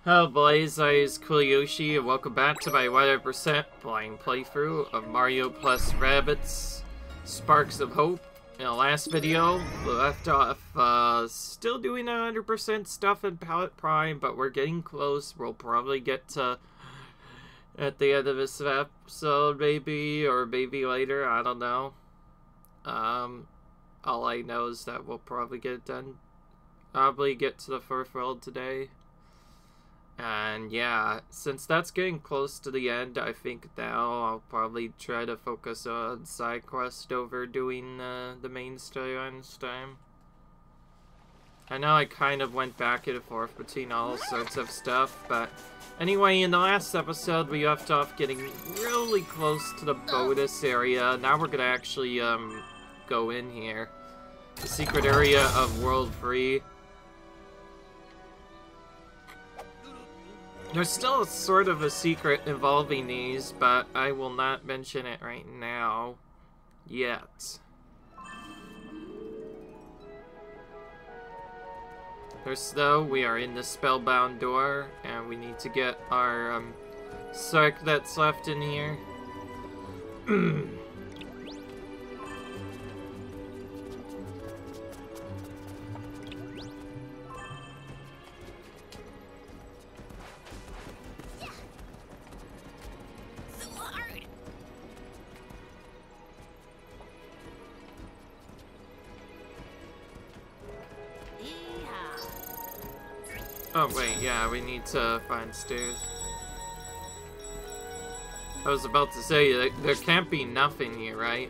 Hello boys, I is CoolYoshi and welcome back to my 100% blind playthrough of Mario plus Rabbids Sparks of Hope. In the last video, we left off still doing 100% stuff in Palette Prime, but we're getting close. We'll probably get to at the end of this episode maybe, or maybe later, I don't know. All I know is that we'll probably get it done. Probably get to the first world today. And yeah, since that's getting close to the end, I think now I'll probably try to focus on side quest over doing the main storyline this time. I know I kind of went back and forth between all sorts of stuff, but anyway, in the last episode we left off getting really close to the bonus area. Now we're gonna actually go in here. The secret area of World 3. There's still sort of a secret involving these, but I will not mention it right now. Yet. First though, we are in the spellbound door, and we need to get our circ that's left in here. Oh wait, yeah, we need to find stairs. I was about to say, there can't be nothing here, right?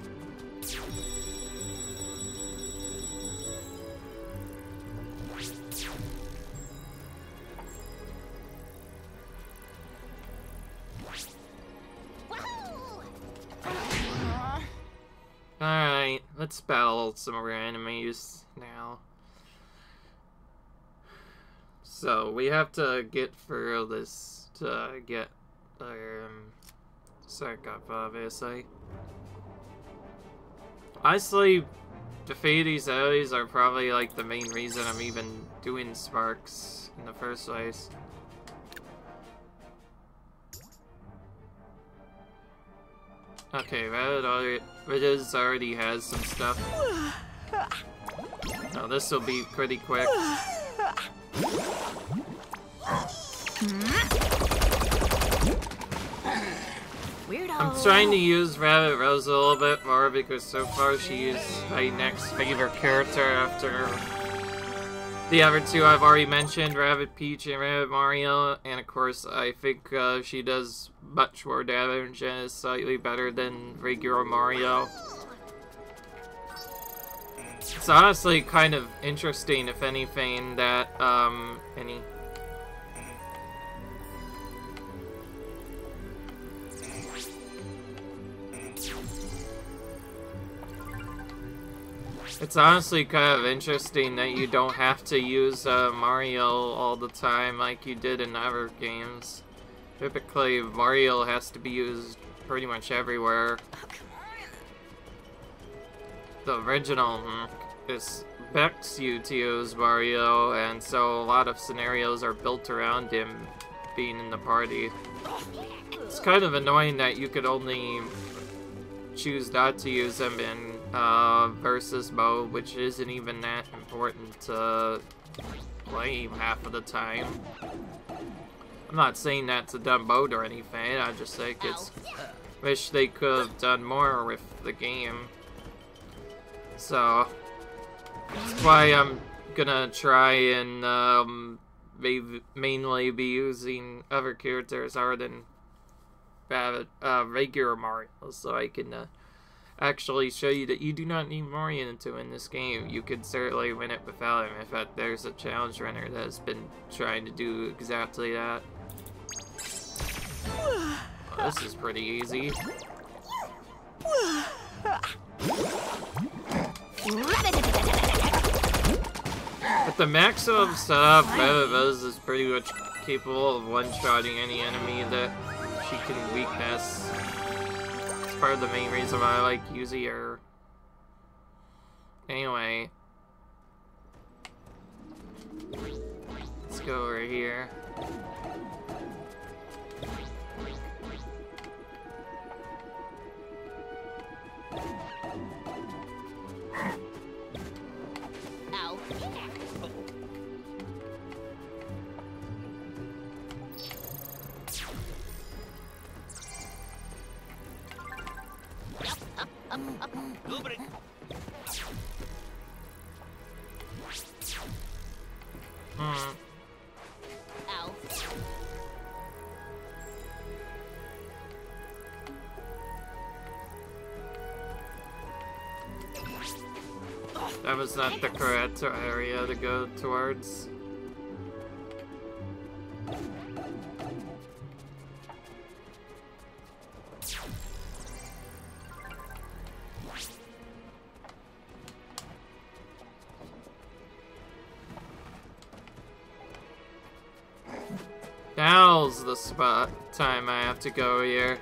Alright, let's battle some more enemies now. So, we have to get through this to get our circ up, obviously. Honestly, defeating these enemies are probably like the main reason I'm even doing sparks in the first place. Okay, Rabbids already has some stuff. Now this will be pretty quick. Weirdo. I'm trying to use Rabbit Rose a little bit more because so far she is my next favorite character after the other two I've already mentioned, Rabbit Peach and Rabbit Mario, and of course I think she does much more damage and is slightly better than regular Mario. It's honestly kind of interesting, if anything, that It's honestly kind of interesting that you don't have to use Mario all the time like you did in other games. Typically, Mario has to be used pretty much everywhere. The original expects you to use Mario, and so a lot of scenarios are built around him being in the party. It's kind of annoying that you could only choose not to use him in versus mode, which isn't even that important to play half of the time. I'm not saying that's a dumb mode or anything, I just think it's wish they could have done more with the game. So that's why I'm gonna try and mainly be using other characters other than regular Mario, so I can actually show you that you do not need Mario to win this game. You could certainly win it without him. In fact, there's a challenge runner that has been trying to do exactly that. Well, this is pretty easy. But the maximum setup, Rabbids is pretty much capable of one-shotting any enemy that she can weakness. It's part of the main reason why I like using her. Anyway. Let's Let's go over here. Ow. Ow. That was not the correct area to go towards. Now's the spot time I have to go here.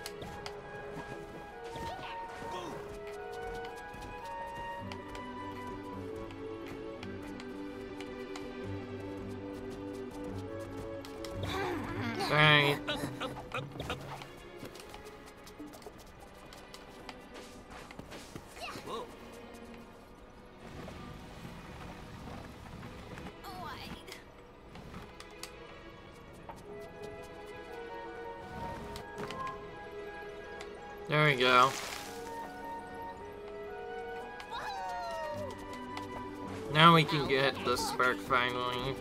Alright. There we go. Now we can get the spark finally.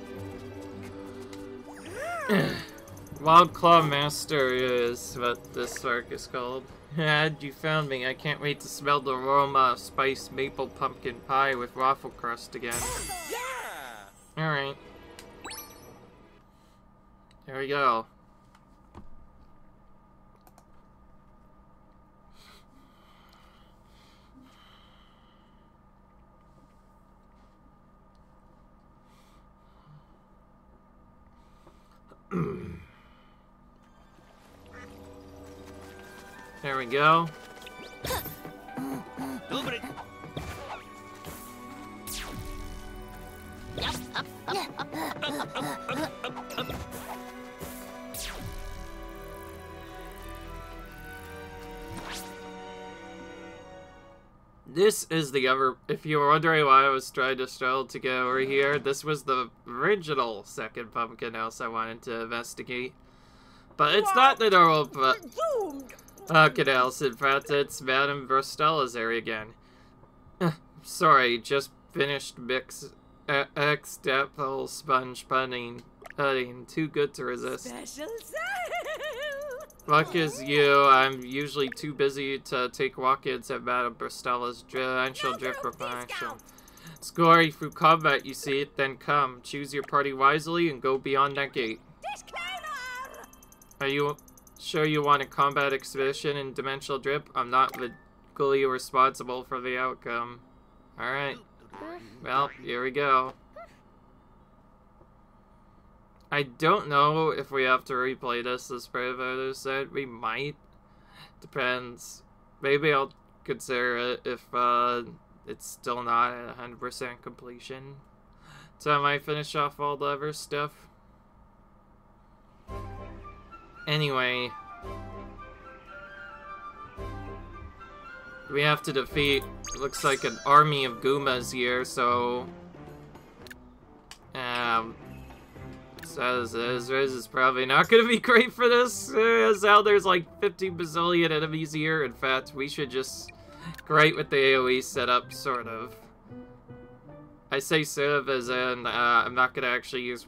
Wild Claw Master is what this spark is called. Had you found me, I can't wait to smell the aroma of spiced maple pumpkin pie with waffle crust again. Yeah! Alright. There we go. There we go. This is the other, if you were wondering why I was trying to struggle to get over here, this was the original second pumpkin house I wanted to investigate. But it's not the normal pumpkin house, in fact it's Madame Verstella's area again. Sorry, just finished X-Dapple Sponge pudding, too good to resist. Luck is you, I'm usually too busy to take walk-ins at Madame Verstella's Torrential Drift Promotion. It's glory through combat, you see it, then come. Choose your party wisely and go beyond that gate. Are you sure you want a combat expedition in Dimensional Drip? I'm not legally responsible for the outcome. Alright. Well, here we go. I don't know if we have to replay this as Predator said. We might. Depends. Maybe I'll consider it if it's still not at 100% completion. So I might finish off all the other stuff. Anyway. We have to defeat, looks like an army of Goombas here, so... As Riz is probably not going to be great for this, as how there's like 50 bazillion enemies here. In fact, we should just great with the AoE setup, sort of. I say sort of as in, I'm not going to actually use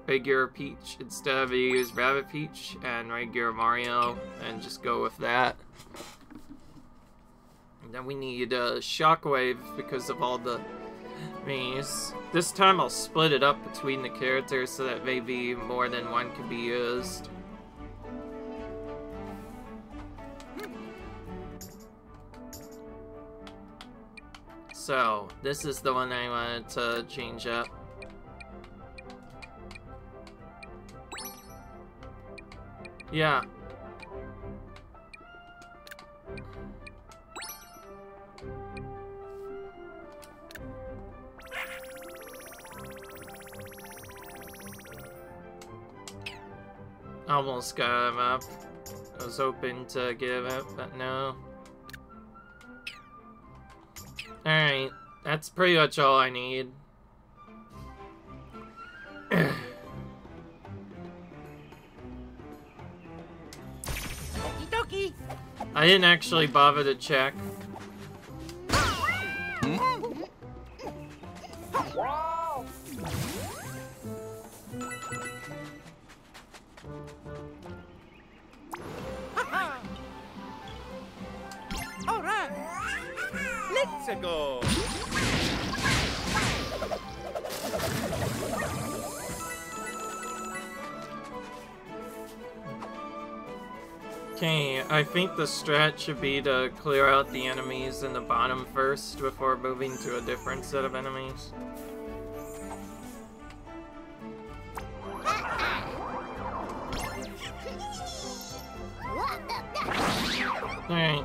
regular Peach. Instead, I'm going to use Rabbid Peach and regular Mario, and just go with that. And then we need Shockwave because of all the enemies. This time I'll split it up between the characters so that maybe more than one can be used. So, this is the one I wanted to change up. Yeah. Almost got him up. I was hoping to give it, but no. Alright, that's pretty much all I need. Okie dokie. I didn't actually bother to check. All right. Let's go. Okay, I think the strat should be to clear out the enemies in the bottom first before moving to a different set of enemies. Alright.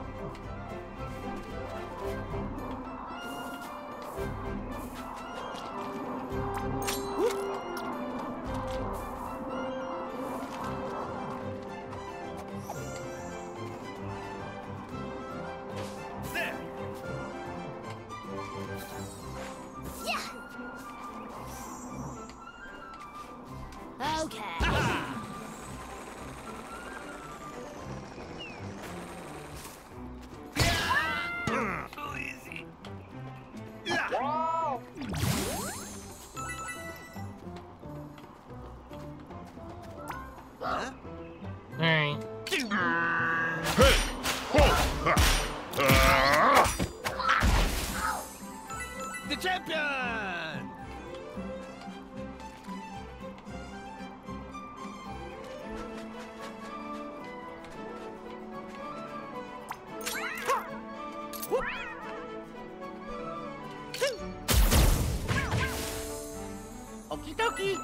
Alright. The champion! Okie dokie!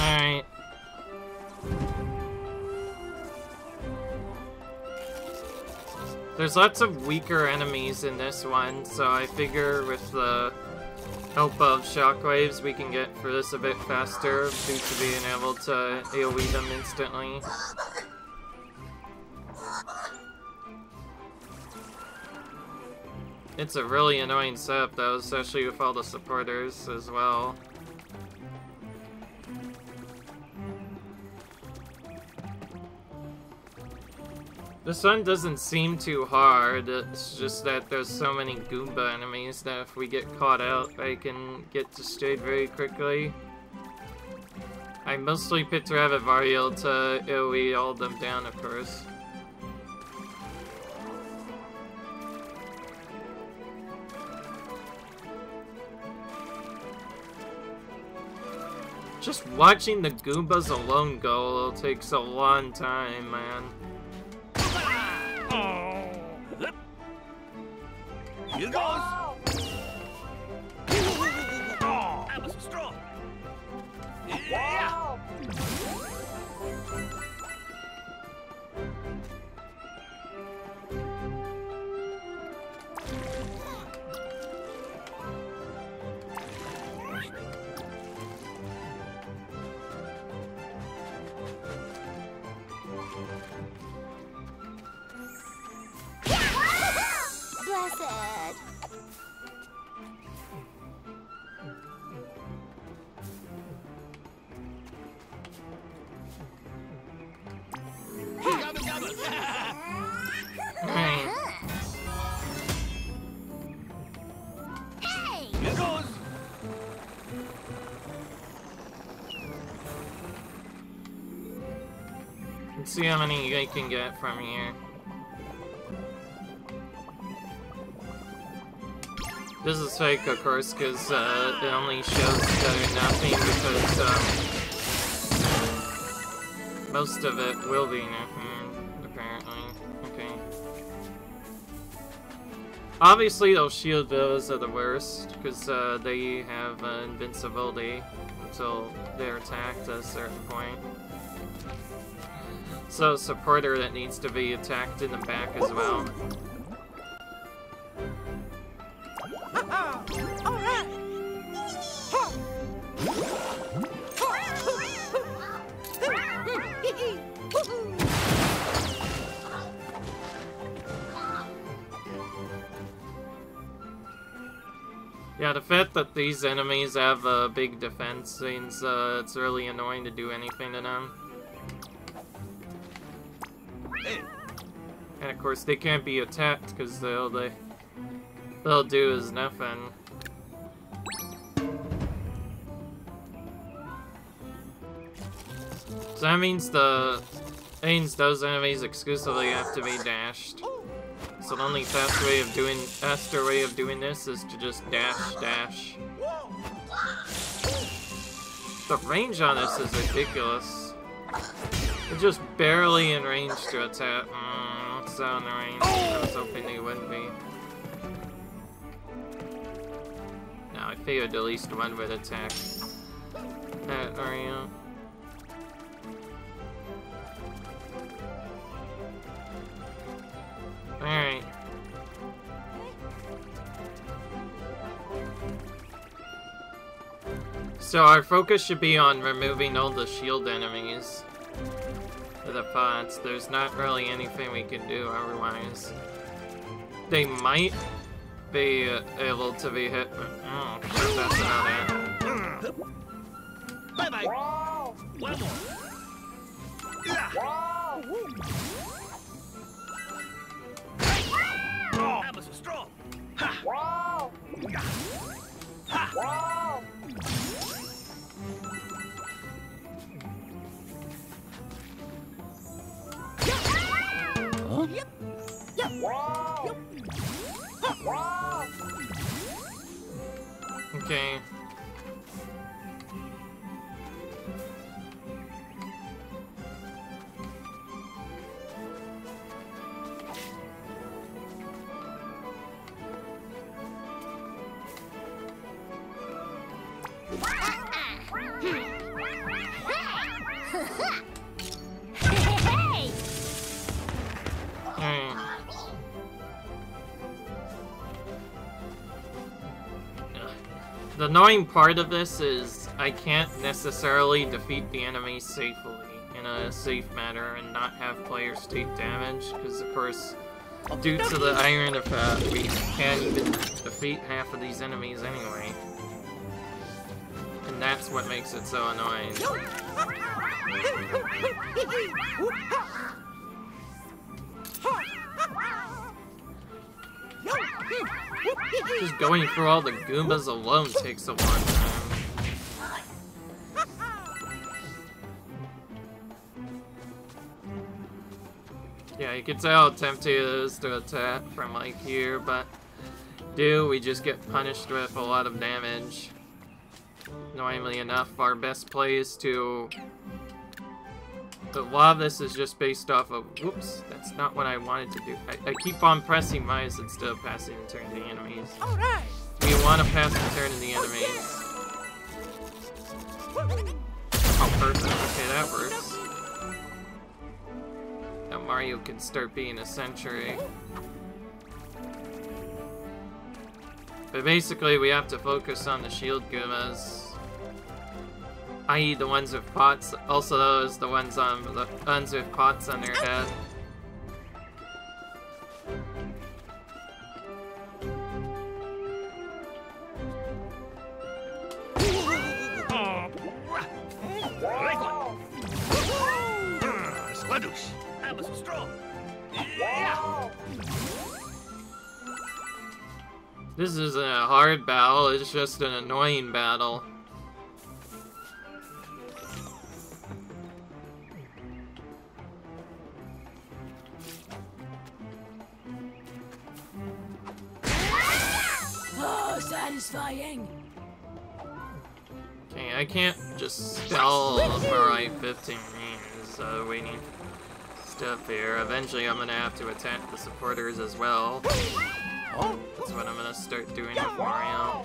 Alright. There's lots of weaker enemies in this one, so I figure with the help of shockwaves we can get through this a bit faster due to being able to AoE them instantly. It's a really annoying setup though, especially with all the supporters as well. This one doesn't seem too hard, it's just that there's so many Goomba enemies that if we get caught out, I can get destroyed very quickly. I mostly picked Rabbid Mario to AoE all of them down, of course. Just watching the Goombas alone go takes a long time, man. Here goes! Oh, that was strong! Yeah! Blessed. Alright. Hey! Here goes! Let's see how many I can get from here. This is fake, of course, because it only shows that are nothing because most of it will be nothing, apparently. Okay. Obviously, those shield bills are the worst because they have invincibility. until they're attacked at a certain point. So, supporter that needs to be attacked in the back as well. Yeah, the fact that these enemies have a big defense means it's really annoying to do anything to them. And of course they can't be attacked because they'll do is nothing. So that means those enemies exclusively have to be dashed. So the only faster way of doing this is to just dash. The range on this is ridiculous. It's just barely in range to attack. It's so annoying. I was hoping they wouldn't be. No, I figured at least one would attack that area. Alright. So our focus should be on removing all the shield enemies to the pots. There's not really anything we can do otherwise. They might be able to be hit, but that's about it. Bye-bye. One more. That was a straw. Ha! Ha! Huh? Yep. Yep. Yep. Okay. The annoying part of this is I can't necessarily defeat the enemies safely in a safe manner and not have players take damage, because of course, due to the iron effect, we can't even defeat half of these enemies anyway. And that's what makes it so annoying. Just going through all the Goombas alone takes a long time. Yeah, you can tell how tempting it is to attack from like here, but we just get punished with a lot of damage. Annoyingly enough, our best play is to... A lot of this is just based off of, whoops, that's not what I wanted to do. I keep on pressing mice instead of passing and turning the enemies. Alright. We want to pass and turn the enemies. Oh, perfect. Okay, that works. Now Mario can start being a sentry. But basically, we have to focus on the shield Goombas. I.e. the ones with pots, also those, the ones with pots on their head. Squadouche. That was strong. This isn't a hard battle, it's just an annoying battle. Satisfying. Okay, I can't just stall for like 15 minutes waiting stuff here. Eventually I'm gonna have to attack the supporters as well. That's what I'm gonna start doing with Mario.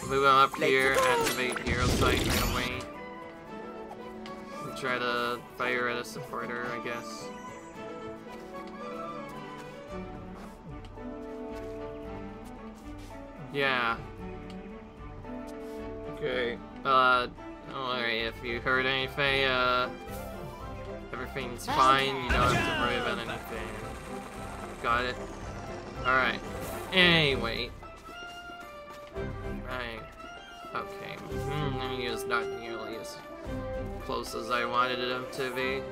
Move him up here, activate Hero Sight right away. And try to fire at a supporter, I guess. Yeah. Okay. Don't worry, if you heard anything, everything's fine, you don't have to worry about anything. Got it? Alright. Anyway. Right. Okay. He is not nearly as close as I wanted him to be.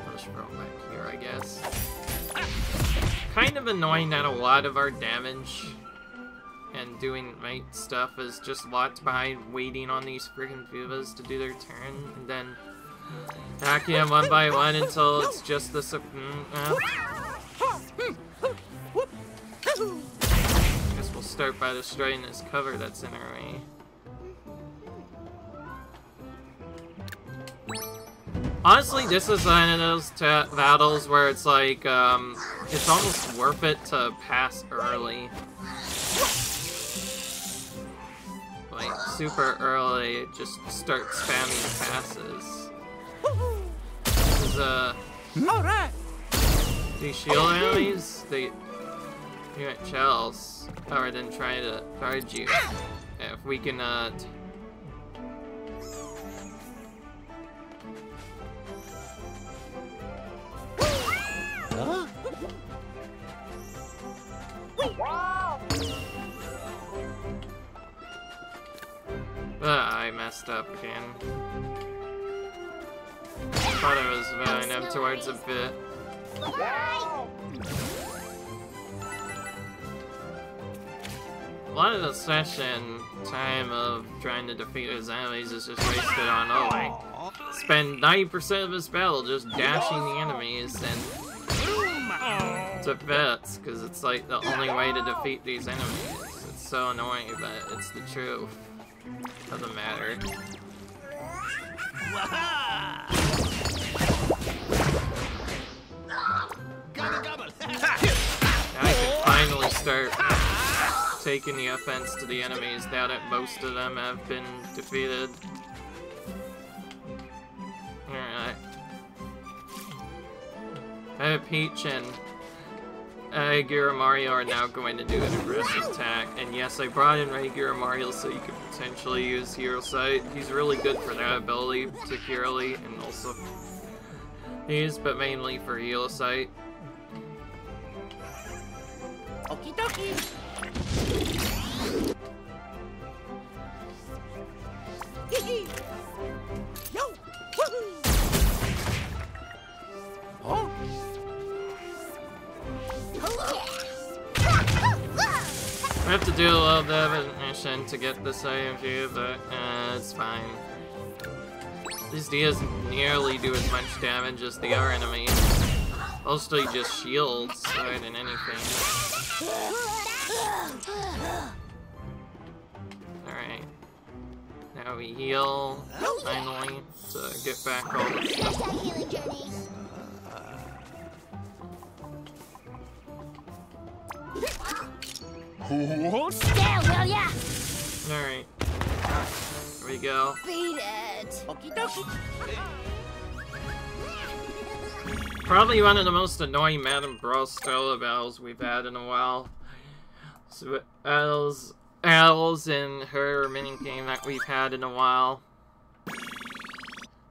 Push bro back here, I guess. Kind of annoying that a lot of our damage and doing right stuff is just locked behind waiting on these freaking Fuvas to do their turn, and then attacking them one by one until it's just the Guess we'll start by destroying this cover that's in our way. Honestly, this is one of those battles where it's like, it's almost worth it to pass early. Like, super early, just start spamming passes. Because, these shield enemies, you got shells. Oh, I didn't try to charge you. Yeah, if we can, I messed up again. Thought I was moving him towards a bit. A lot of the session time of trying to defeat his enemies is just wasted on, oh, I spend 90% of his battle just dashing the enemies and to bits, because it's like the only way to defeat these enemies. It's so annoying, but it's the truth. Doesn't matter. Now I can finally start taking the offense to the enemies now that most of them have been defeated. Alright. Peach and Raving Mario are now going to do an aggressive attack, and yes, I brought in Raving Mario so you could potentially use Hero Sight. He's really good for that ability, particularly, and also used, but mainly for Hero Sight. Okie dokie. Yo. Oh. I have to do a little bit of a mission to get this IMG, but it's fine. These Dias nearly do as much damage as the other enemies. Mostly just shields, more than anything. Alright. Now we heal, finally, to get back all the stuff. Still, will ya? Alright. Here we go. Beat it. Okie dokie. Probably one of the most annoying Madden Brawl style battles we've had in a while. So, battles in her minigame that we've had in a while.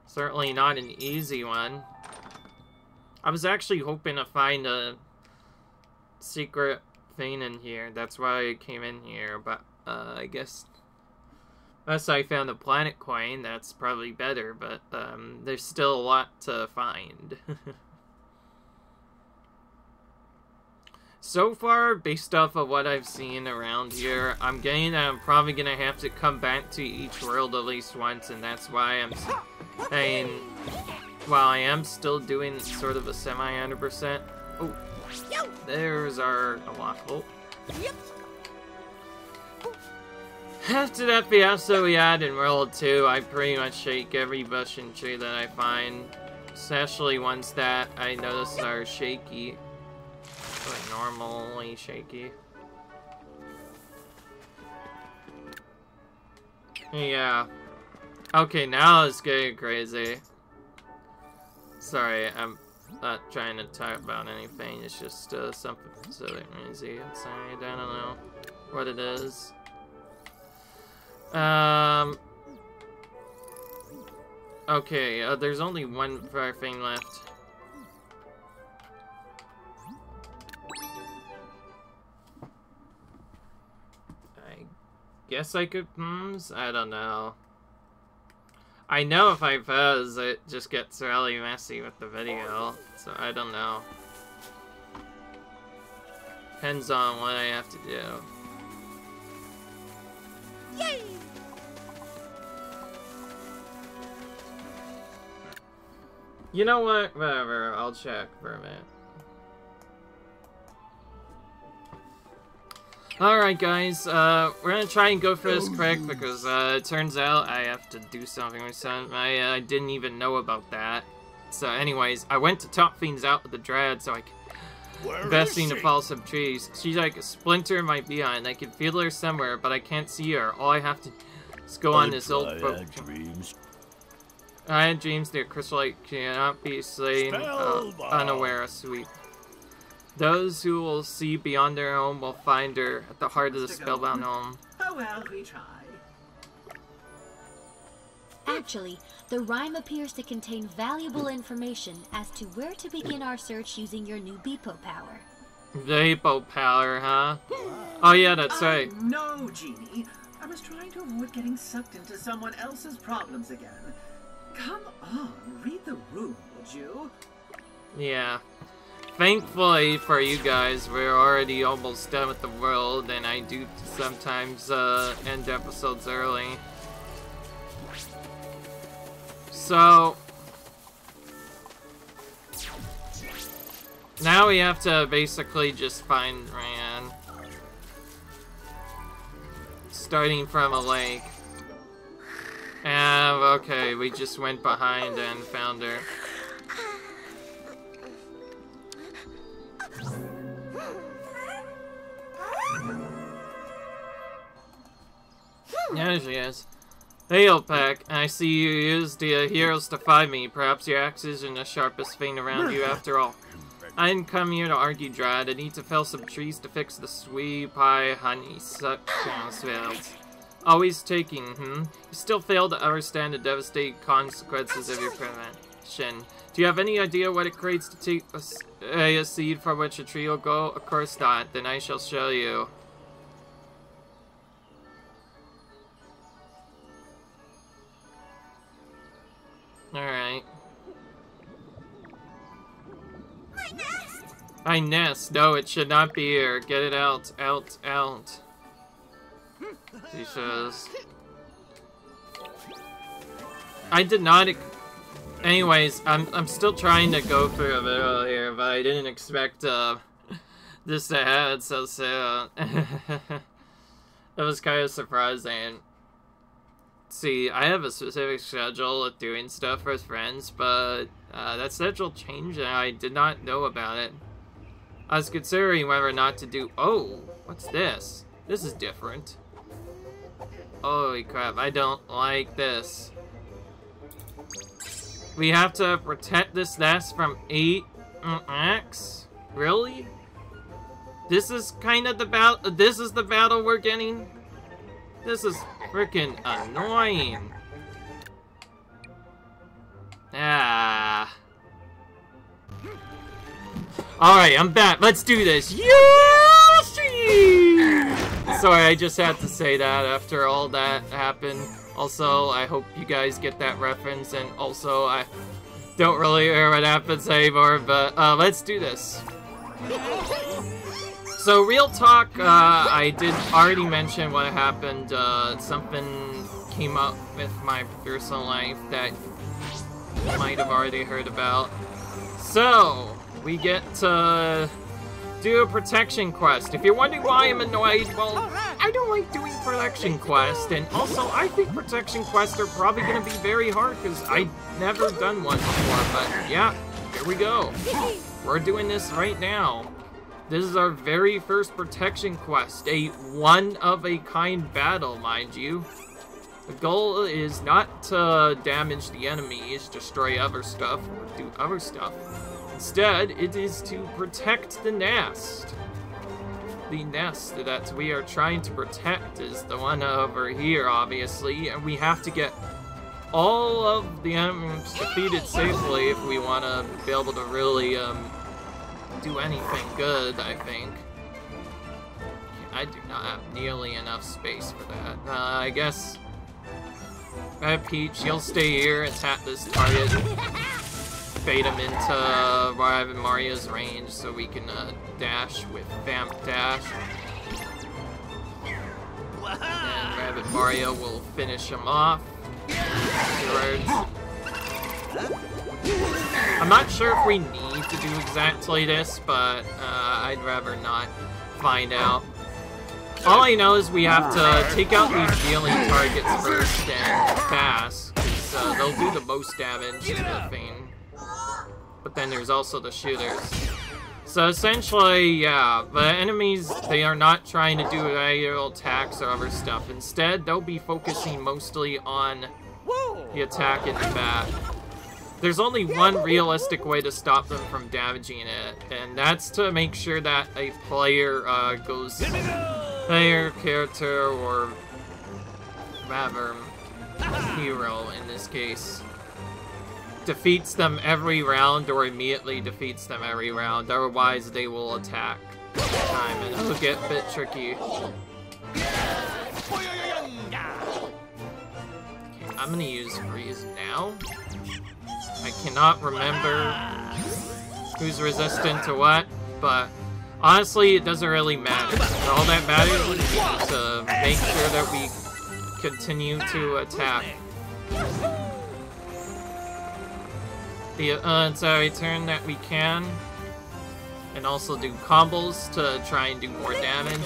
Certainly not an easy one. I was actually hoping to find a secret thing in here. That's why I came in here, but I guess unless I found a planet coin, that's probably better, but there's still a lot to find. So far, based off of what I've seen around here, I'm getting that I'm probably gonna have to come back to each world at least once, and that's why I'm saying, while I am still doing sort of a semi-100%. Oh, there's our waffle. After that fiasco we had in World 2, I pretty much shake every bush and tree that I find, especially ones that I notice are shaky. Like normally shaky. Yeah. Okay, now it's getting crazy. Sorry, I'm not trying to talk about anything. It's just something silly crazy outside. I don't know what it is. Okay, there's only one thing left. I guess I could I don't know. I know if I pause, it just gets really messy with the video, so I don't know. Depends on what I have to do. Yay! You know what? Whatever, I'll check for a minute. Alright guys, we're gonna try and go for this quick because it turns out I have to do something with some. I didn't even know about that. So anyways, I went to top things out with the Dryad so I could investing to follow some trees. She's like a splinter in my behind. I can feel her somewhere, but I can't see her. All I have to do is go on this old boat. I had dreams that Crystalite cannot be slain unaware, sweet. Those who will see beyond their home will find her at the heart of the spellbound home. Oh well, we tried. Actually, the rhyme appears to contain valuable information as to where to begin our search using your new Beepo power. Beepo power, huh? Oh yeah, that's right. No, Genie. I was trying to avoid getting sucked into someone else's problems again. Come on, read the room, would you? Yeah. Thankfully for you guys, we're already almost done with the world, and I do sometimes end episodes early. So now we have to basically just find Dryad, starting from a lake. And okay, we just went behind and found her. There she is. Hey, Opac, I see you used the heroes to find me. Perhaps your axe isn't the sharpest thing around you after all. I didn't come here to argue, Dryad. I need to fell some trees to fix the sweet pie honeysuckle fields. Always taking, You still fail to understand the devastating consequences of your prevention. Do you have any idea what it creates to take a seed from which a tree will grow? Of course not. Then I shall show you. Alright. My nest! No, it should not be here. Get it out. Out. Out. She says. I did not... Anyways, I'm still trying to go through a video here, but I didn't expect this to happen so soon. That was kind of surprising. See, I have a specific schedule of doing stuff with friends, but that schedule changed and I did not know about it. I was considering whether or not to do... Oh, what's this? This is different. Holy crap, I don't like this. We have to protect this nest from 8 X? Really? This is kind of the battle. This is the battle we're getting? This is freaking annoying. Ah. Alright, I'm back. Let's do this. Yoshi! Sorry, I just had to say that after all that happened. Also, I hope you guys get that reference, and also, I don't really hear what happens anymore, but let's do this. So, real talk, I did already mention what happened. Something came up with my personal life that you might have already heard about. So, we get to do a protection quest. If you're wondering why I'm annoyed, well, I don't like doing protection quests, and also I think protection quests are probably going to be very hard because I've never done one before, but yeah, here we go. We're doing this right now. This is our very first protection quest, a one-of-a-kind battle, mind you. The goal is not to damage the enemies, destroy other stuff, or do other stuff. Instead, it is to protect the nest. The nest that we are trying to protect is the one over here, obviously, and we have to get all of the enemies defeated safely if we want to be able to really do anything good, I think. I do not have nearly enough space for that. I guess Peach, you'll stay here and tap this target, bait him into Mario's range so we can dash with Vamp Dash. And Rabbid Mario will finish him off afterwards. I'm not sure if we need to do exactly this, but I'd rather not find out. All I know is we have to take out these healing targets first and fast, because they'll do the most damage to the thing. But then there's also the shooters. So essentially, yeah, the enemies, they are not trying to do aerial attacks or other stuff. Instead, they'll be focusing mostly on the attack in the back. There's only one realistic way to stop them from damaging it, and that's to make sure that a player player, character, or rather, hero in this case, defeats them every round or immediately defeats them every round. Otherwise, they will attack time, and it'll get a bit tricky. Okay, I'm gonna use Freeze now. I cannot remember who's resistant to what, but honestly, it doesn't really matter. All that matters is to make sure that we continue to attack. It's every turn that we can, and also do combos to try and do more damage.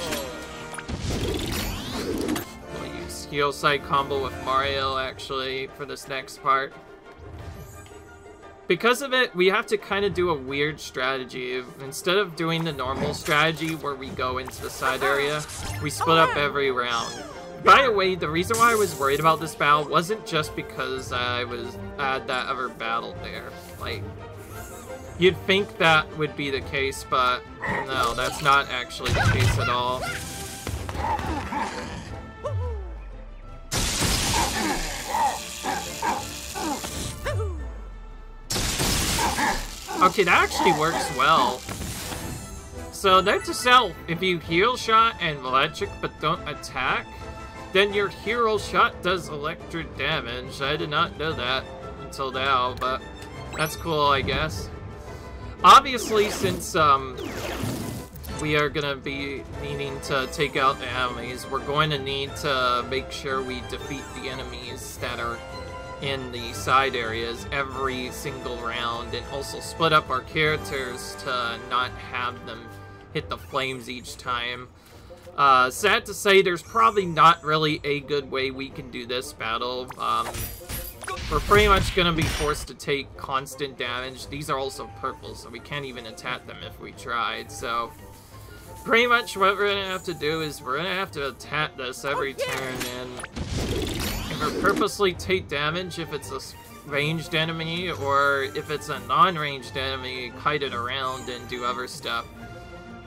We'll use heal side combo with Mario actually for this next part. Because of it, we have to kind of do a weird strategy. Instead of doing the normal strategy where we go into the side area, we split up every round. By the way, the reason why I was worried about this battle wasn't just because I had that other battle there. Like, you'd think that would be the case, but no, that's not actually the case at all. Okay, that actually works well. So, note to self, if you heal shot and electric but don't attack, then your hero shot does electric damage. I did not know that until now, but that's cool, I guess. Obviously, since we are gonna be needing to take out the enemies, we're going to need to make sure we defeat the enemies that are in the side areas every single round, and also split up our characters to not have them hit the flames each time. Sad to say, there's probably not really a good way we can do this battle. We're pretty much gonna be forced to take constant damage. These are also purple, so we can't even attack them if we tried, so pretty much what we're gonna have to do is we're gonna have to attack this every turn, and or purposely take damage if it's a ranged enemy, or if it's a non-ranged enemy, kite it around and do other stuff.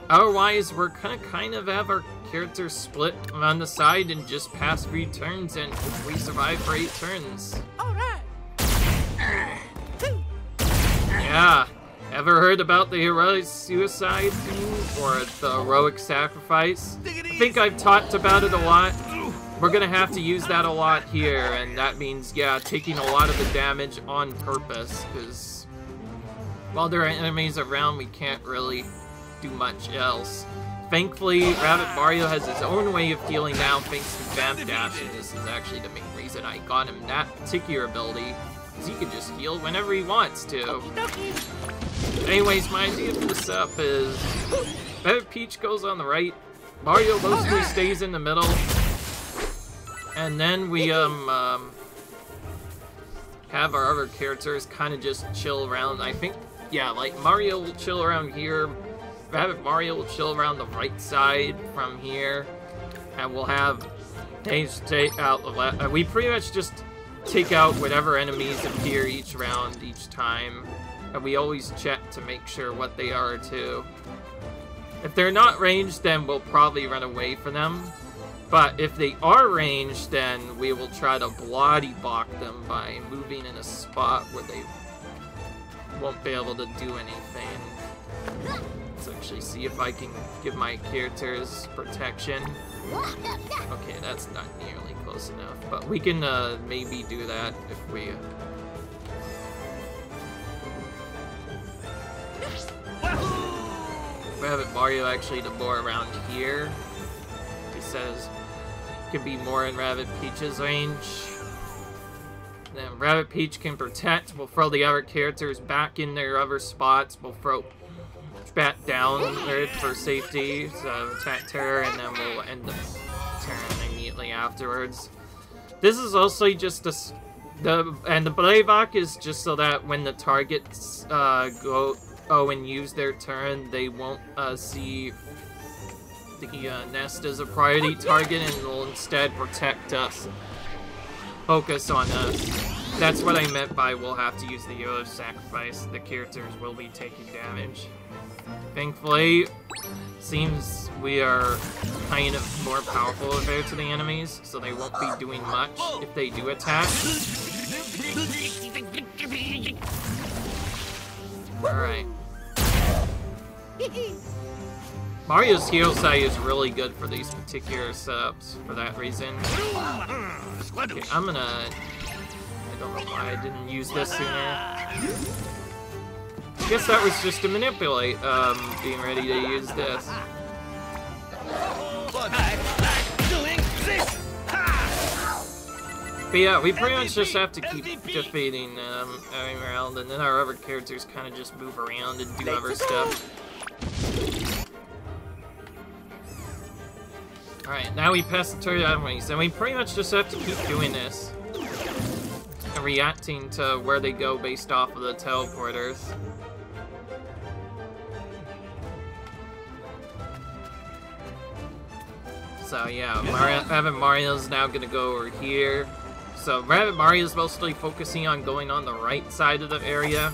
Otherwise, we're gonna kind of have our characters split on the side and just pass 3 turns, and we survive for 8 turns. Alright. Yeah. Ever heard about the heroic suicide thing, or the heroic sacrifice? I think I've talked about it a lot. We're gonna have to use that a lot here, and that means, yeah, taking a lot of the damage on purpose, because while there are enemies around, we can't really do much else. Thankfully, Rabbid Mario has his own way of healing now, thanks to Vamp Dash, and this is actually the main reason I got him that particular ability, because he can just heal whenever he wants to. Anyways, my idea for this up is Peach goes on the right, Mario mostly stays in the middle, and then we have our other characters kind of just chill around. I think, yeah, like Mario will chill around here, Rabbid Mario will chill around the right side from here, and we'll have They just take out the we pretty much just take out whatever enemies appear each round, each time. And we always check to make sure what they are, too. If they're not ranged, then we'll probably run away from them. But if they are ranged, then we will try to bloody block them by moving in a spot where they won't be able to do anything. Let's actually see if I can give my characters protection. Okay, that's not nearly close enough, but we can maybe do that if we... Rabbid Mario actually to more around here. He says could be more in Rabbid Peach's range. Then Rabbid Peach can protect. We'll throw the other characters back in their other spots. We'll throw back down there for safety. So attack her, and then we'll end the turn immediately afterwards. This is also just the Blaylock is just so that when the targets go and use their turn, they won't see the nest as a priority target and will instead protect us. Focus on us. That's what I meant by we'll have to use the Hero Sacrifice. The characters will be taking damage. Thankfully, seems we are kind of more powerful compared to the enemies, so they won't be doing much if they do attack. Alright. Mario's hero side is really good for these particular subs for that reason. Okay, I'm gonna... I don't know why I didn't use this sooner. I guess that was just to manipulate, being ready to use this. But yeah, we pretty much just have to keep defeating them every round, and then our other characters kind of just move around and do other stuff. Alright, now we pass the turret enemies, and we pretty much just have to keep doing this. And reacting to where they go based off of the teleporters. So yeah, Rabbid Mario's now gonna go over here. So Rabbid Mario's mostly focusing on going on the right side of the area.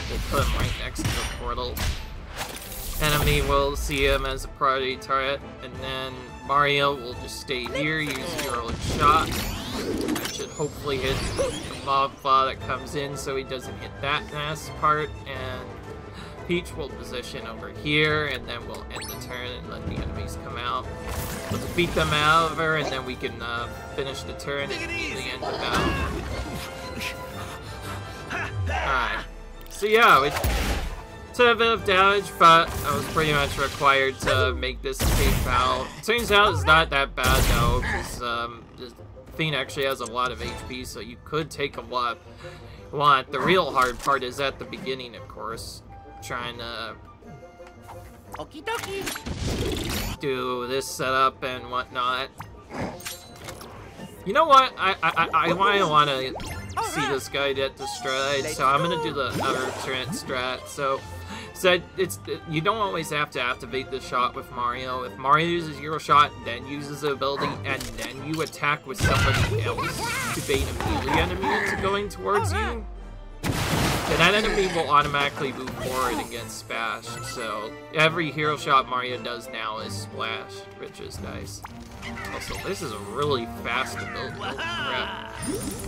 We'll put him right next to the portal. Enemy will see him as a priority turret, and then Mario will just stay here, use Hero Shot. That should hopefully hit the mob claw that comes in so he doesn't hit that last part, and Peach will position over here, and then we'll end the turn and let the enemies come out. We'll defeat them out of her, and then we can finish the turn and the end of the battle. Alright. So yeah, it's a bit of damage, but I was pretty much required to make this a safe battle. It turns out it's not that bad though, because the thing actually has a lot of HP, so you could take a lot. The real hard part is at the beginning, of course. Trying to do this setup and whatnot. You know what? I want to see this guy get destroyed, so I'm gonna do the other turret strat. So you don't always have to activate the shot with Mario. If Mario uses Hero Shot, then uses the ability, and then you attack with somebody else to bait a melee enemy into going towards you, then that enemy will automatically move forward and get splashed. So every Hero Shot Mario does now is splash, which is nice. Also, this is a really fast ability. Crap.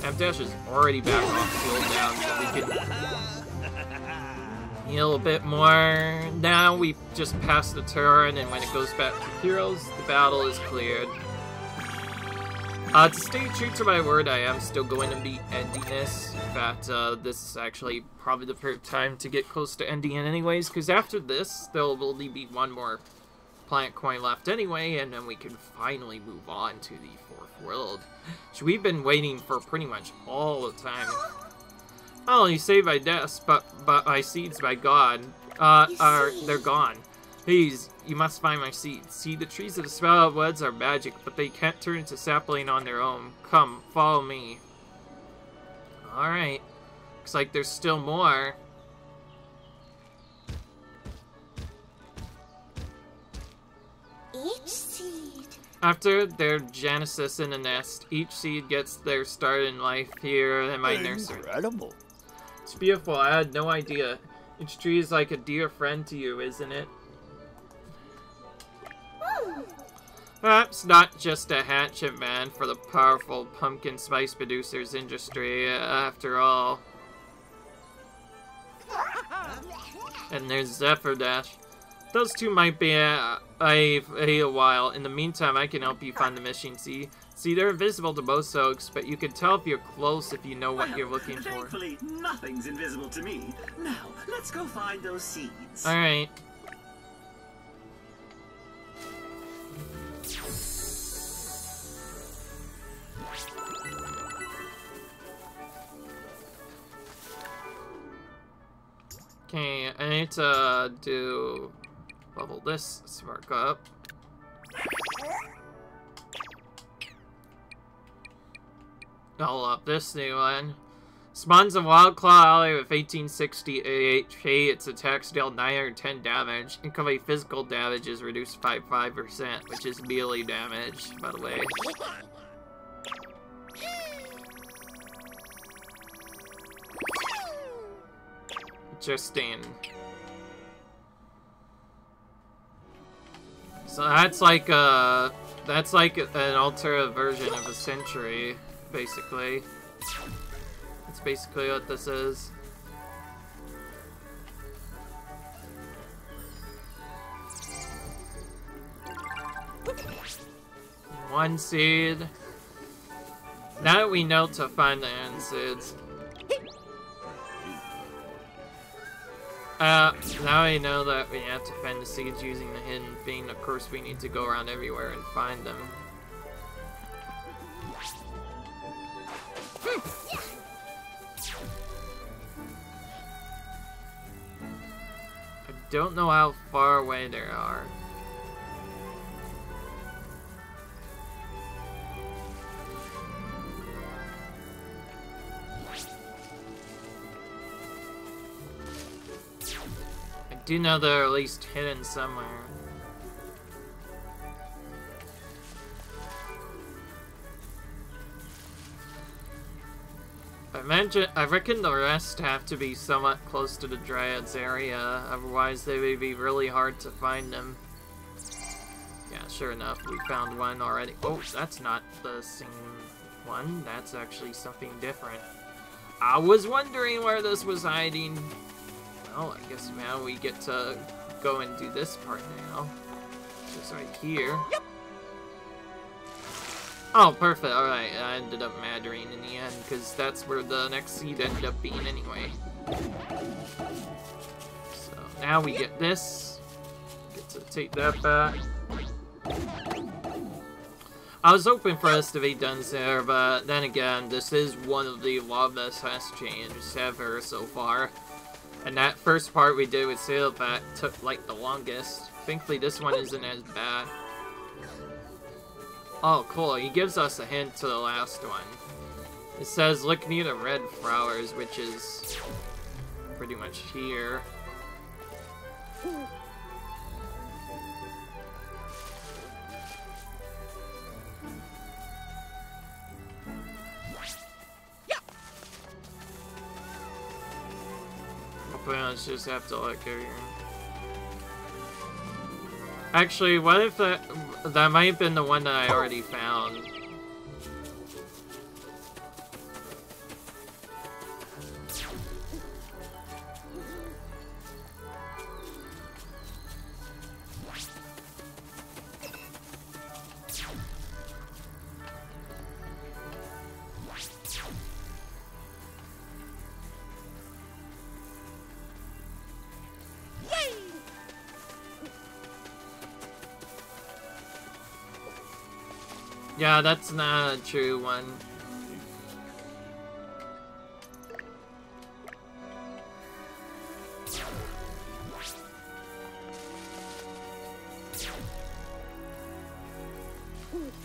M-Dash is already back off cooldown, so we can heal a bit more. Now we just pass the turn, and when it goes back to heroes, the battle is cleared. To stay true to my word, I am still going to be ending this. In fact, this is actually probably the perfect time to get close to ending it anyways, because after this, there'll only be one more planet coin left anyway, and then we can finally move on to the fourth world, which we've been waiting for pretty much all the time. Oh, you saved my deaths, but my seeds by God, they're gone. Please, you must find my seeds. See, the trees of the Sprout Woods are magic, but they can't turn into sapling on their own. Come, follow me. Alright. Looks like there's still more. Each seed After their genesis in a nest, each seed gets their start in life here in my nursery. Incredible. It's beautiful. I had no idea. Each tree is like a dear friend to you, isn't it? Perhaps not just a hatchet man for the powerful pumpkin spice producers industry, after all. And there's Zephyr Dash. Those two might be a while. In the meantime, I can help you find the mission. See, they're invisible to most folks, but you can tell if you're close if you know what you're looking for. Thankfully, nothing's invisible to me. Now, let's go find those seeds. Alright. Okay, I need to level this spark up. Level up this new one. Spawns a Wild Claw ally with 1860 HP. Its attacks deal 910 damage. Incoming physical damage is reduced by 5%, which is melee damage, by the way. Interesting. So that's like an altered version of a century, basically. That's basically what this is. One seed. Now that we know to find the end seeds. Now I know that we have to find the seeds using the hidden thing. Of course, we need to go around everywhere and find them. I don't know how far away they are. I do know they're at least hidden somewhere. I reckon the rest have to be somewhat close to the Dryad's area, otherwise they would be really hard to find them. Yeah, sure enough, we found one already. Oh, that's not the same one. That's actually something different. I was wondering where this was hiding. Well, I guess now we get to go and do this part now. Which is right here. Yep. Oh, perfect. Alright, I ended up mattering in the end, because that's where the next seed ended up being anyway. So, now we get this. Get to take that back. I was hoping for us to be done there, but then again, this is one of the longest has changed ever so far. And that first part we did with Sailbat took, like, the longest. Thankfully, this one isn't as bad. Oh, cool. He gives us a hint to the last one. It says, look near the red flowers, which is pretty much here. I'll pretty much just have to look here. Actually, what if that might have been the one that I already found. Yeah, that's not a true one.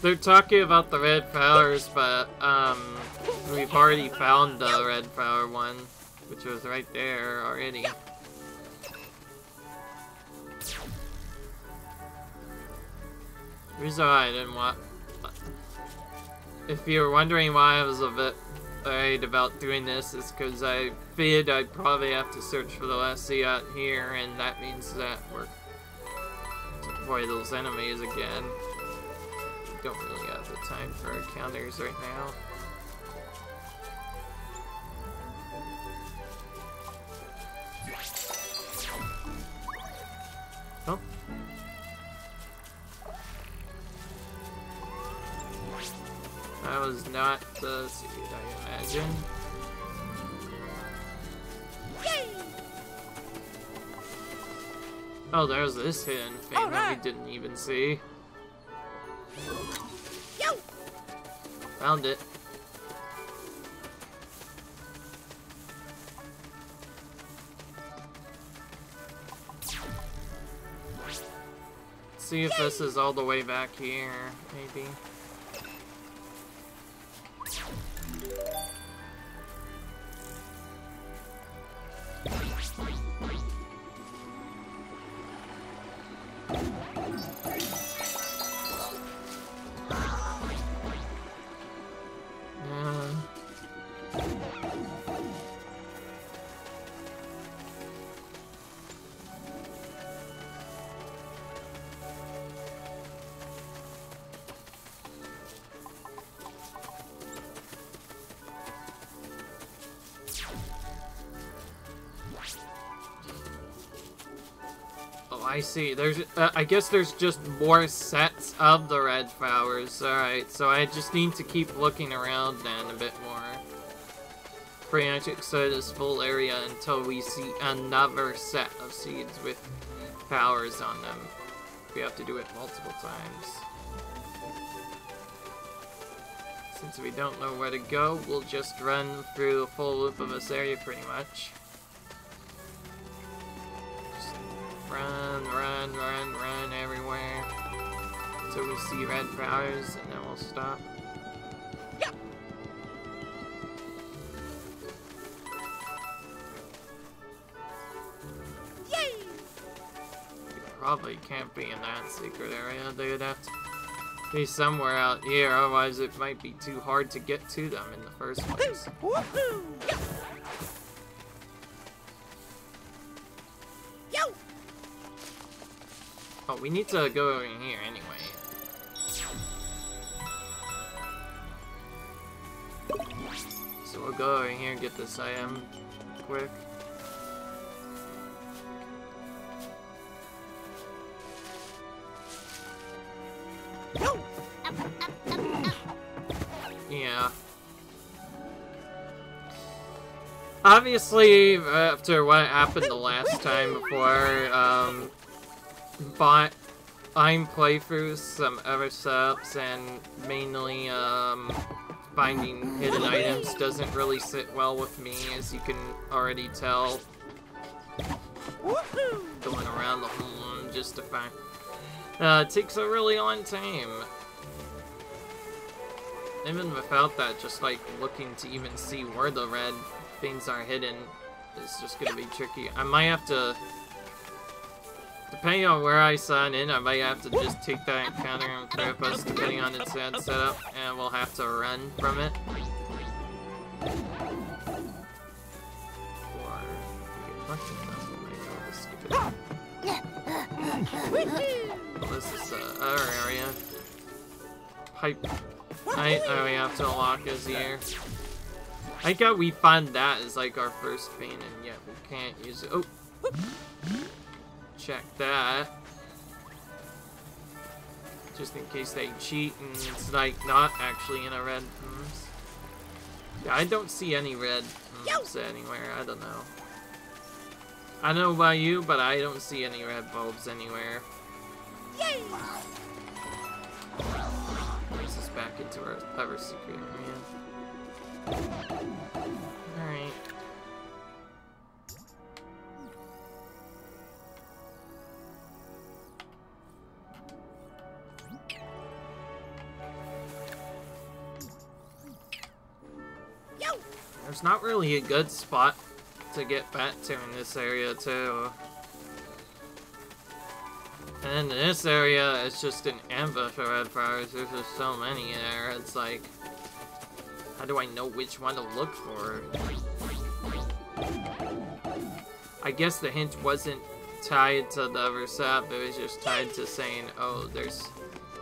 They're talking about the red flowers, but we've already found the red flower one, which was right there already. The reason why I didn't want... If you were wondering why I was a bit worried about doing this, is because I figured I'd probably have to search for the last sea out here, and that means that we're to avoid those enemies again. We don't really have the time for encounters right now. Oh. That was not the seed, I imagine. Oh, there's this hidden thing that we didn't even see. Found it. See if this is all the way back here, maybe. I see. There's, I guess there's just more sets of the red flowers. Alright, so I just need to keep looking around then a bit more. Pretty much explore this full area until we see another set of seeds with flowers on them. We have to do it multiple times. Since we don't know where to go, we'll just run through a full loop of this area pretty much. Run everywhere until we see red flowers, and then we'll stop. Yay! You probably can't be in that secret area. They'd have to be somewhere out here, otherwise it might be too hard to get to them in the first place. Woohoo! Oh, we need to go over here anyway. So we'll go over here and get this item quick. Yeah. Obviously, after what happened the last time before, but I'm playthroughs, some other subs, and mainly finding hidden items doesn't really sit well with me, as you can already tell. Going around the whole room just to find. It takes a really long time. Even without that, just like looking to even see where the red things are hidden is just gonna be tricky. I might have to. Depending on where I sign in, I might have to just take that encounter on purpose, depending on its ad setup, and we'll have to run from it. Or, if we get lucky enough, we might be able to skip it. Well, this is the other area. Pipe. We have to unlock his ear. I think how we find that is like our first thing, and yet we can't use it. Oh! Check that. Just in case they cheat and it's like not actually in a red. Yeah, I don't see any red anywhere. I don't know. I don't know about you, but I don't see any red bulbs anywhere. Yay! Brings us back into our other secret area. Alright. There's not really a good spot to get back to in this area, too. And in this area, it's just an ambush for red flowers. There's just so many there. It's like, how do I know which one to look for? I guess the hint wasn't tied to the other sap. It was just tied to saying, oh, there's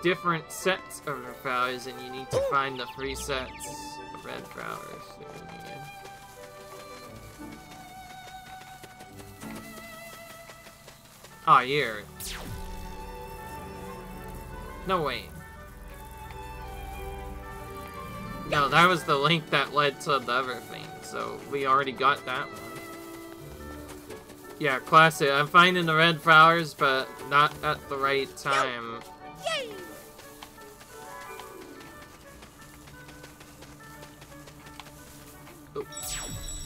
different sets of red flowers, and you need to find the 3 sets of red flowers. Ah, here. No, wait. No, that was the link that led to the other thing, so we already got that one. Yeah, classic. I'm finding the red flowers, but not at the right time. Yay! Oops.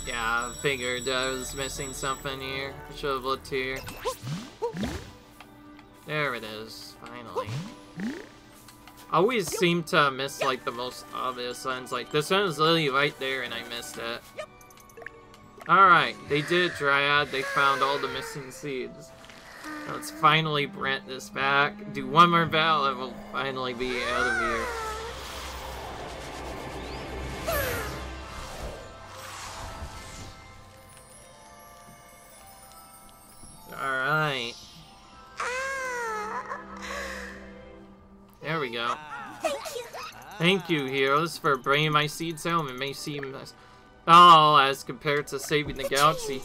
Yeah, I figured I was missing something here. I should have looked here. There it is, finally. I always seem to miss, like, the most obvious ones. Like, this one is literally right there, and I missed it. Alright, they did Dryad. They found all the missing seeds. Now let's finally Brent this back. Do one more battle, and we'll finally be out of here. Alright. There we go. Thank you, heroes, for bringing my seeds home. It may seem small as compared to saving the galaxy,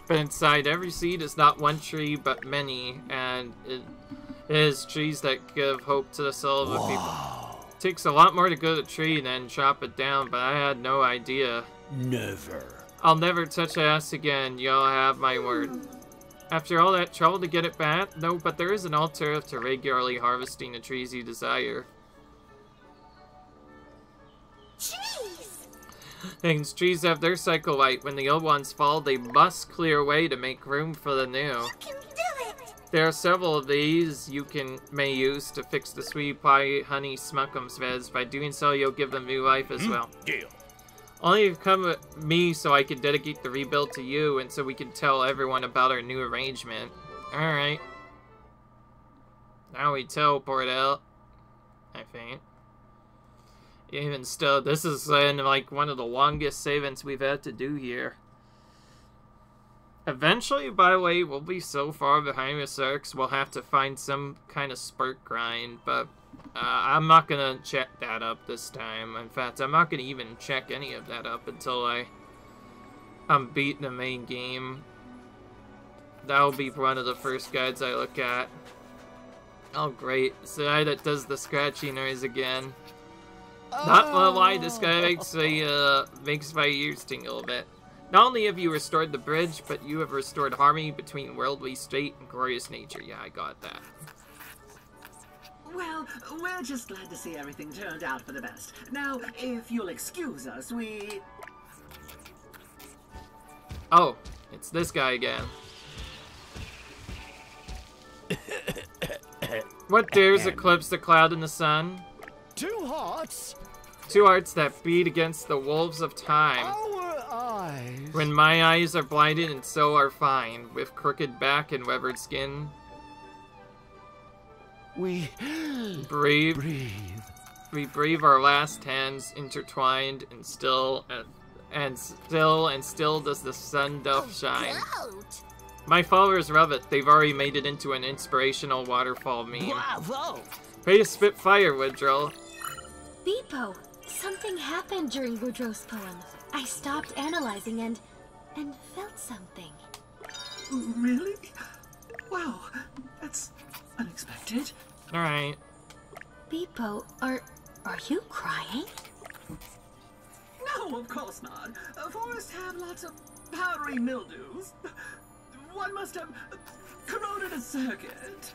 but inside every seed is not one tree, but many, and it is trees that give hope to the soul of the people. It takes a lot more to grow the tree than chop it down, but I had no idea. Never. I'll never touch ass again, y'all have my word. After all that trouble to get it back? No, but there is an alternative to regularly harvesting the trees you desire. Jeez! Things trees have their cycle right. When the old ones fall, they must clear away to make room for the new. You can do it! There are several of these you may use to fix the sweet pie honey smuckums veds. By doing so, you'll give them new life as well. Deal. Only if you come with me so I can dedicate the rebuild to you and so we can tell everyone about our new arrangement. Alright. Now we teleport out, I think. Even still, this is like one of the longest save-ins we've had to do here. Eventually, by the way, we'll be so far behind with Cirques, we'll have to find some kind of spurt grind, but I'm not gonna check that up this time. In fact, I'm not gonna even check any of that up until I'm beating the main game. That'll be one of the first guides I look at. Oh great, it's the guy that does the scratchy noise again. Not gonna lie, this guy makes my ears tingle a bit. Not only have you restored the bridge, but you have restored harmony between worldly state and glorious nature. Yeah, I got that. Well, we're just glad to see everything turned out for the best. Now, if you'll excuse us, we... Oh, it's this guy again. What dares eclipse the cloud in the sun? 2 hearts. 2 hearts that beat against the wolves of time. Our eyes. When my eyes are blinded and so are fine, with crooked back and weathered skin. We Breathe. breathe. We breathe our last hands intertwined and still does the sun doth shine. Out! My followers love it. They've already made it into an inspirational waterfall meme. Bravo. Ready to spit fire, Woodrow. Beepo, something happened during Woodrow's poem. I stopped analyzing and felt something. Really? Wow, that's unexpected. Alright. Beepo, are you crying? No, of course not. Forests have lots of powdery mildews. One must have corroded a circuit.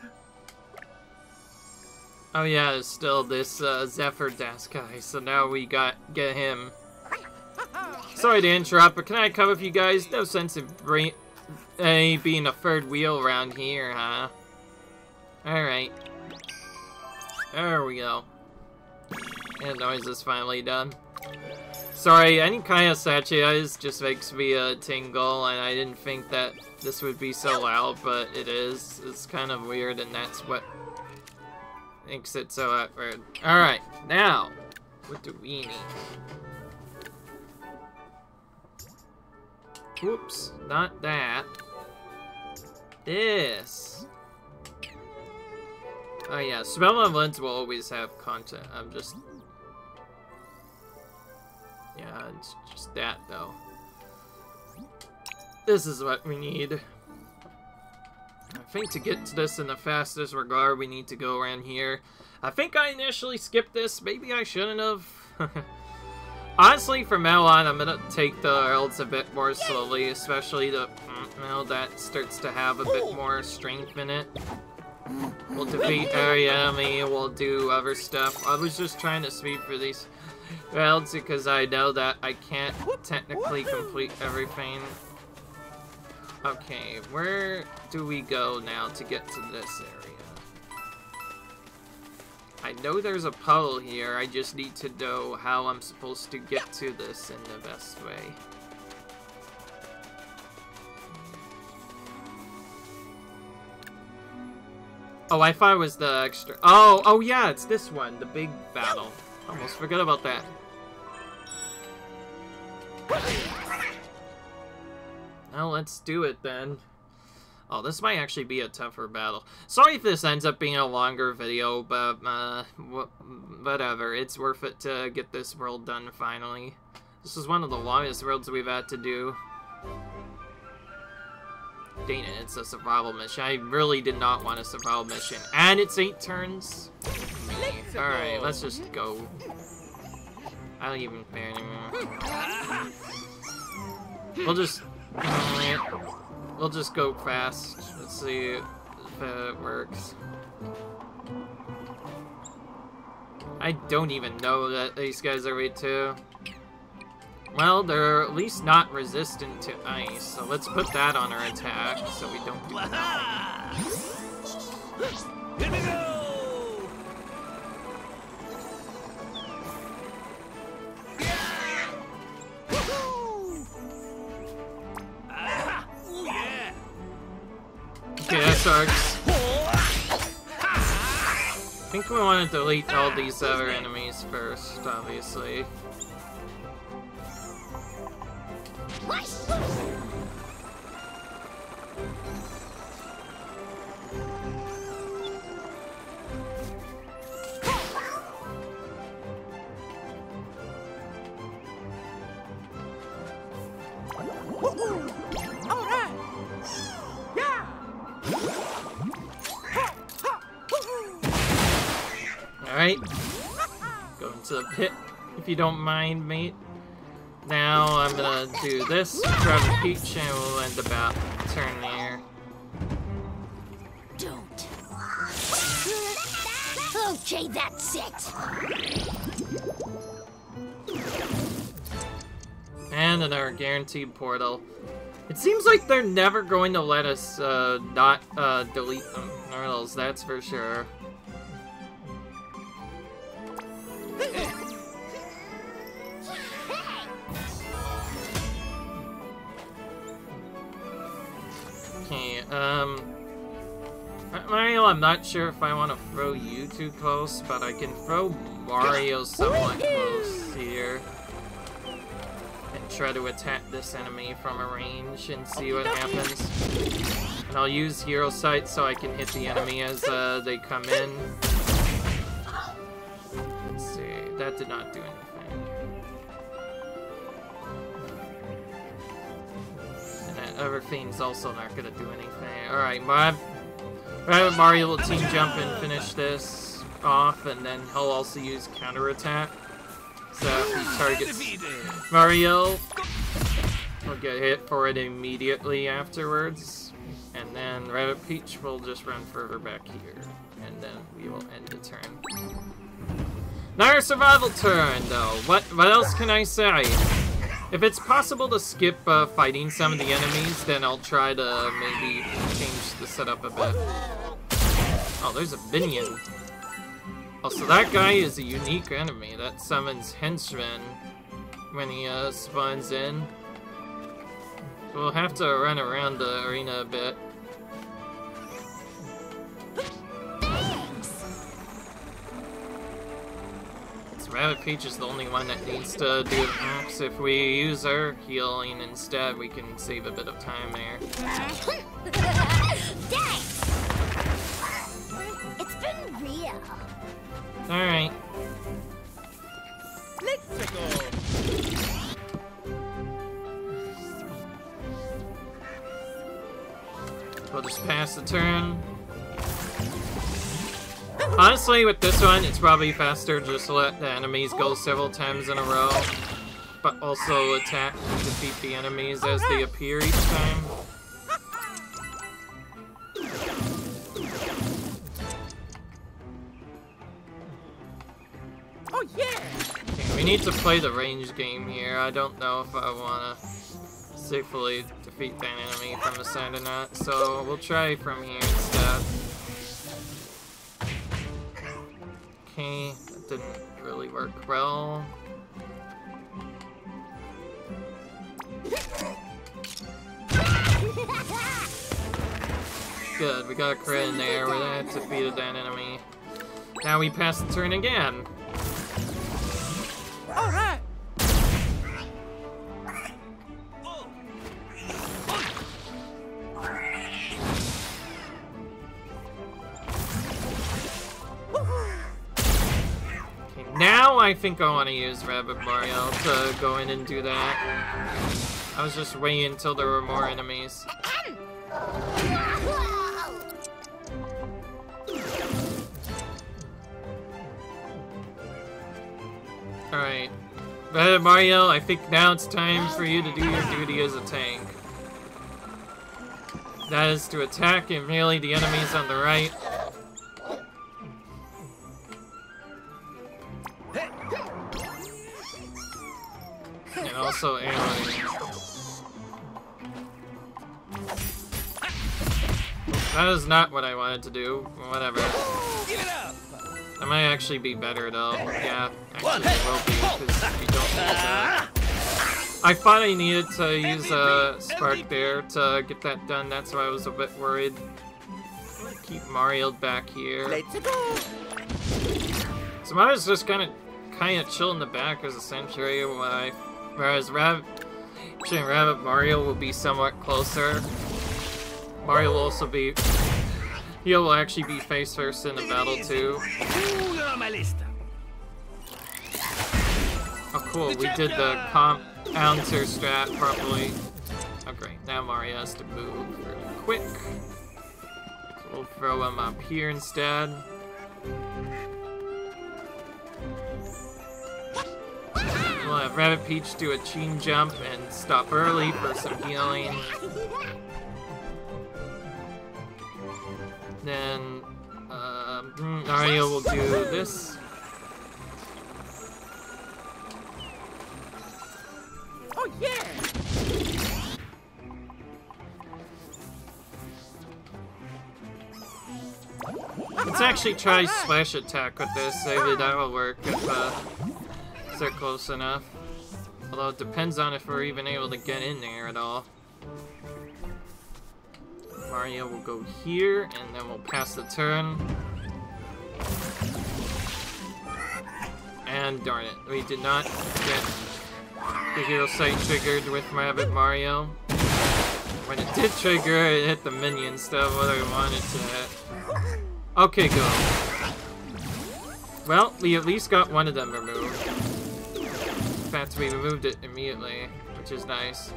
Oh yeah, there's still this Zephyr Dask guy, so now we get him. Sorry to interrupt, but can I come with you guys? No sense in being a third wheel around here, huh? Alright. There we go. And the noise is finally done. Sorry, any kind of eyes just makes me tingle, and I didn't think that this would be so loud, but it is. It's kind of weird, and that's what makes it so awkward. Alright, now, what do we need? Whoops, not that. This. Oh yeah, Smell of Lens will always have content. I'm just... Yeah, it's just that, though. This is what we need. I think to get to this in the fastest regard, we need to go around here. I think I initially skipped this. Maybe I shouldn't have. Honestly, from now on, I'm gonna take the worlds a bit more slowly, especially the that starts to have a bit more strength in it. We'll defeat area enemy, we'll do other stuff. I was just trying to speed for these worlds because I know that I can't technically complete everything. Okay, where do we go now to get to this area? I know there's a puddle here, I just need to know how I'm supposed to get to this in the best way. Oh, I thought it was the extra... Oh yeah, it's this one, the big battle. Almost forgot about that. Well, let's do it then. Oh, this might actually be a tougher battle. Sorry if this ends up being a longer video, but whatever. It's worth it to get this world done finally. This is one of the longest worlds we've had to do. Dang it, it's a survival mission. I really did not want a survival mission. And it's 8 turns. Alright, let's just go. I don't even care anymore. We'll just go fast. Let's see if it works. I don't even know that these guys are weak too. Well, they're at least not resistant to ice, so let's put that on our attack so we don't do that. Here we go! Okay, that sucks. I think we want to delete all these other enemies first, obviously. Alright! Yeah! Alright. Go into the pit, if you don't mind, mate. Now I'm gonna do this, grab a peach, and we'll end about turn there. Don't. Okay, that's it. And another guaranteed portal. It seems like they're never going to let us not delete the portals, that's for sure. Okay, Mario, I'm not sure if I want to throw you too close, but I can throw Mario somewhat close here. And try to attack this enemy from a range and see what happens. And I'll use Hero Sight so I can hit the enemy as they come in. Let's see, that did not do anything. Other things also not gonna do anything. Alright, Mario will team jump and finish this off, and then he'll also use counterattack. So if he targets Mario, he'll get hit for it immediately afterwards. And then Rabbid Peach will just run further back here. And then we will end the turn. Now our survival turn, though. What else can I say? If it's possible to skip fighting some of the enemies, then I'll try to maybe change the setup a bit. Oh, there's a minion. Oh, so that guy is a unique enemy that summons henchmen. when he spawns in. We'll have to run around the arena a bit. Rabbid Peach is the only one that needs to do it. So if we use her healing instead, we can save a bit of time there. Thanks! It's been real. Alright. Let's go. We'll just pass the turn. Honestly, with this one, it's probably faster just to let the enemies go several times in a row, but also attack and defeat the enemies as they appear each time. Oh yeah! Okay, we need to play the range game here. I don't know if I want to safely defeat that enemy from the side or not, so we'll try from here instead. Okay, that didn't really work well. Good, we got a crit in there. We defeated that enemy. Now we pass the turn again. Alright! Now I think I want to use Rabbid Mario to go in and do that. I was just waiting until there were more enemies. Alright. Rabbid Mario, I think now it's time for you to do your duty as a tank. That is to attack and melee the enemies on the right. And also aiming. That is not what I wanted to do. Whatever. Give it up! That might actually be better though. Yeah, actually it will be, because you don't need that. I thought I needed to use a spark there to get that done. That's why I was a bit worried. Keep Mario back here. Let's go! So Mario's just kind of chill in the back as a sentry, whereas Rabbid Mario will be somewhat closer. Mario will also be... He will actually be face first in the battle too. Oh cool, we did the counter strat properly. Oh great, now Mario has to move pretty quick. So we'll throw him up here instead. We'll have Rabbid Peach do a chain jump and stop early for some healing. Then Mario will do this. Oh yeah! Let's actually try slash attack with this. Maybe that will work if they're close enough. Although it depends on if we're even able to get in there at all. Mario will go here, and then we'll pass the turn. And darn it, we did not get the hero sight triggered with Rabbid Mario. When it did trigger, it hit the minion instead of what I wanted to hit. Okay, go. Well, we at least got one of them removed. In fact, we removed it immediately, which is nice.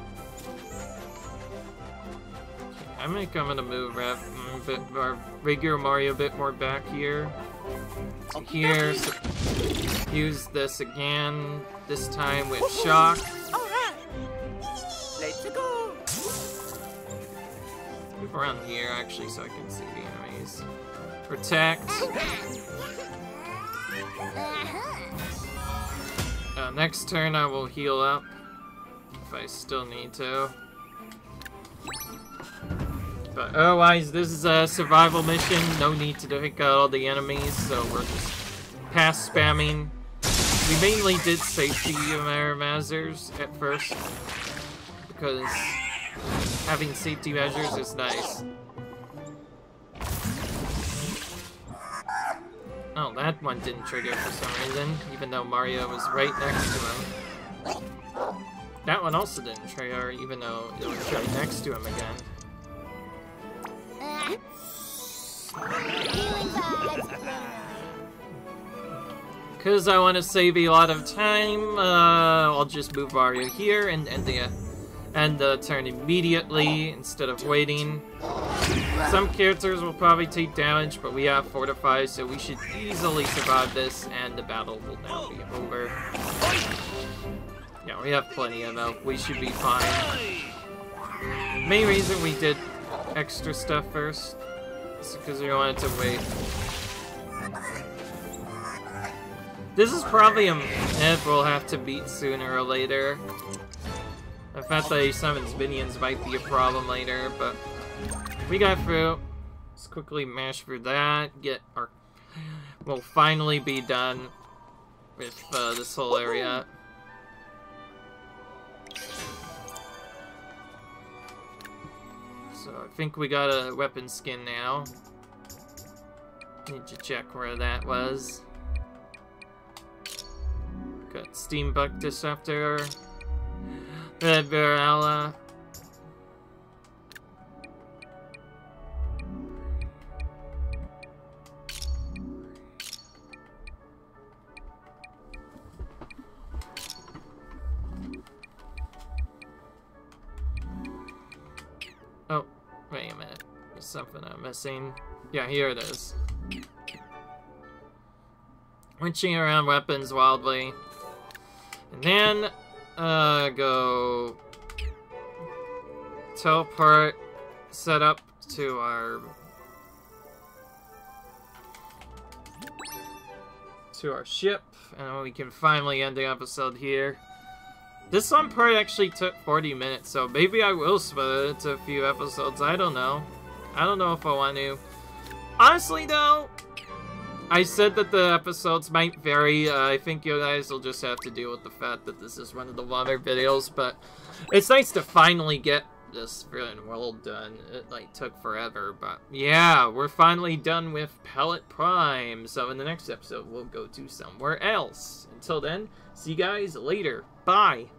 I think I'm gonna move regular Mario a bit more back here. So here, so use this again, this time with shock. Alright! Let's go! Move around here actually so I can see the enemies. Protect. Next turn I will heal up if I still need to. But otherwise, this is a survival mission. No need to take out all the enemies, so we're just pass spamming We mainly did safety measures at first, because having safety measures is nice. Oh, that one didn't trigger for some reason, even though Mario was right next to him. That one also didn't trigger, even though it was right next to him again. Because I want to save a lot of time, I'll just move Mario here and end the turn immediately instead of waiting. Some characters will probably take damage, but we have Fortify, so we should easily survive this, and the battle will now be over. Yeah, we have plenty of health. We should be fine. Main reason we did extra stuff first is because we wanted to wait. This is probably a myth we'll have to beat sooner or later. The fact that he summons minions might be a problem later, but we got through. Let's quickly mash through that. We'll finally be done with this whole area. So I think we got a weapon skin now. Need to check where that was. Got Steambuck Disruptor. Red Barrella. Oh, wait a minute. There's something I'm missing. Yeah, here it is. Winching around weapons wildly. And then, go teleport set up to our ship, and we can finally end the episode here. This one part actually took 40 minutes, so maybe I will split it into a few episodes. I don't know. I don't know if I want to. Honestly, though, I said that the episodes might vary. I think you guys will just have to deal with the fact that this is one of the longer videos, but it's nice to finally get this freaking world done. It, like, took forever, but yeah, we're finally done with Palette Prime, so in the next episode, we'll go to somewhere else. Until then, see you guys later. Bye!